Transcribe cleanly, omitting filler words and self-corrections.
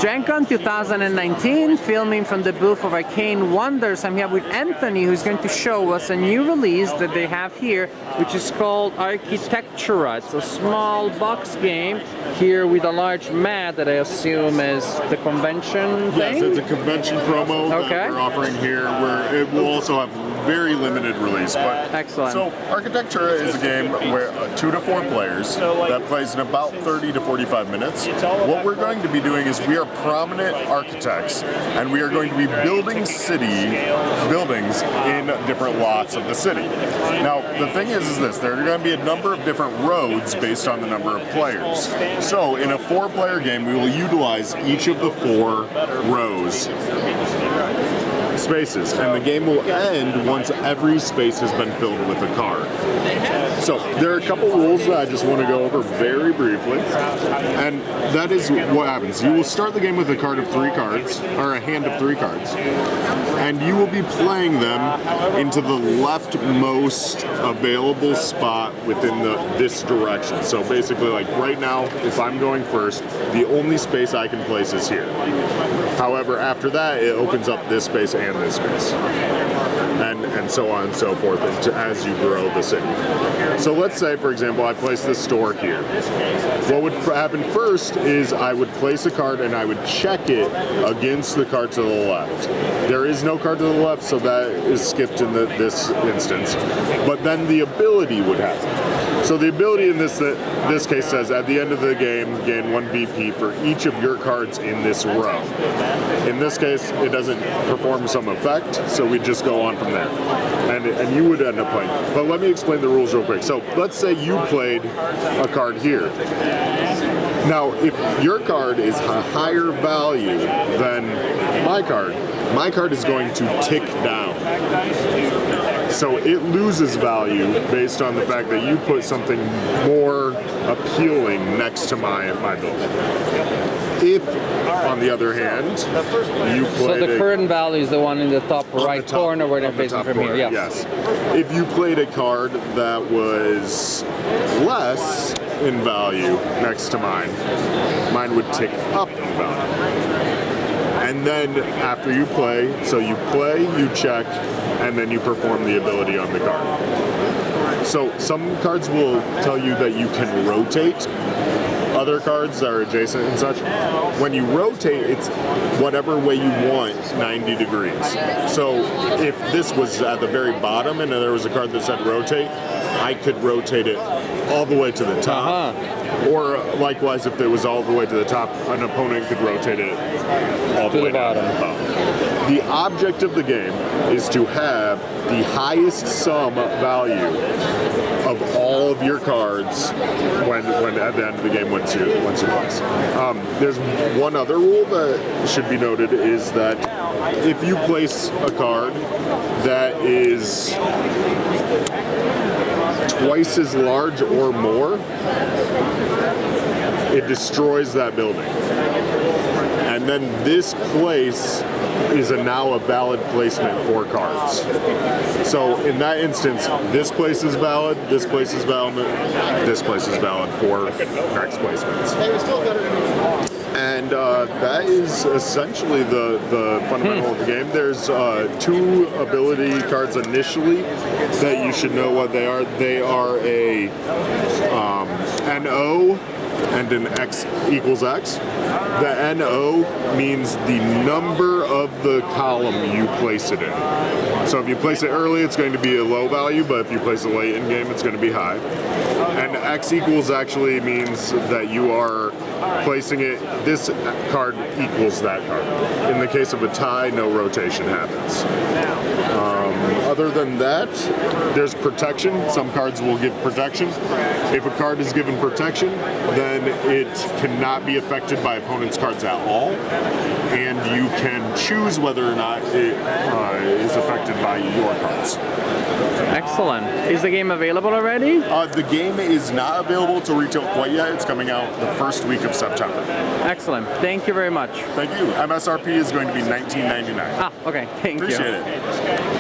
Gen Con 2019, filming from the booth of Arcane Wonders. I'm here with Anthony, who's going to show us a new release that they have here, which is called Architectura. It's a small box game here with a large mat that I assume is the convention thing? Yes, it's a convention promo that we're offering here, where it will also have very limited release. But excellent. So Architectura is a game where 2 to 4 players that plays in about 30 to 45 minutes. What we're going to be doing is we are prominent architects, and we are going to be building buildings in different lots of the city. Now, the thing is this, there are going to be a number of different roads based on the number of players. So in a 4-player game, we will utilize each of the 4 rows spaces, and the game will end once every space has been filled with a card. So there are a couple rules that I just want to go over very briefly, and that is what happens. You will start the game with a card of 3 cards, or a hand of 3 cards, and you will be playing them into the leftmost available spot within this direction. So basically, like right now, if I'm going first, the only space I can place is here. However, after that, it opens up this space and this space, and so on and so forth as you grow the city. So let's say, for example, I place this store here. What would happen first is I would place a card and I would check it against the card to the left. There is no card to the left, so that is skipped in this instance. But then the ability would happen. So the ability in this case says, at the end of the game, gain 1 VP for each of your cards in this row. In this case, it doesn't perform some effect, so we just go on from there. And you would end up playing. But let me explain the rules real quick. So let's say you played a card here. Now, if your card is a higher value than my card is going to tick down. So it loses value based on the fact that you put something more appealing next to my building. If, on the other hand, you played so the current value is the one in the top right corner where they're facing from here. Yes. If you played a card that was less in value next to mine would tick up in value. And then after you play, so you play, you check, and then you perform the ability on the card. So some cards will tell you that you can rotate other cards that are adjacent and such. When you rotate, it's whatever way you want, 90 degrees. So if this was at the very bottom and there was a card that said rotate, I could rotate it all the way to the top. Or likewise, if it was all the way to the top, an opponent could rotate it all the way down to the bottom. The object of the game is to have the highest sum value of all of your cards when at the end of the game once you place. There's one other rule that should be noted, is that if you place a card that is twice as large or more, it destroys that building. And then this place is now a valid placement for cards. So in that instance, this place is valid, this place is valid, this place is valid for next placements. And that is essentially the fundamental of the game. There's 2 ability cards initially that you should know what they are. They are a NO and an X equals X. The NO means the number of the column you place it in. So if you place it early, it's going to be a low value, but if you place it late in game, it's going to be high. And X equals actually means that you are placing it, this card equals that card. In the case of a tie, no rotation happens. Other than that, there's protection. Some cards will give protection. If a card is given protection, then it cannot be affected by opponent's cards at all, and you can choose whether or not it is affected by your cards. Excellent. Is the game available already? The game is not available to retail quite yet. It's coming out the first week of September. Excellent. Thank you very much. Thank you. MSRP is going to be $19.99. Okay. Thank you. Appreciate it.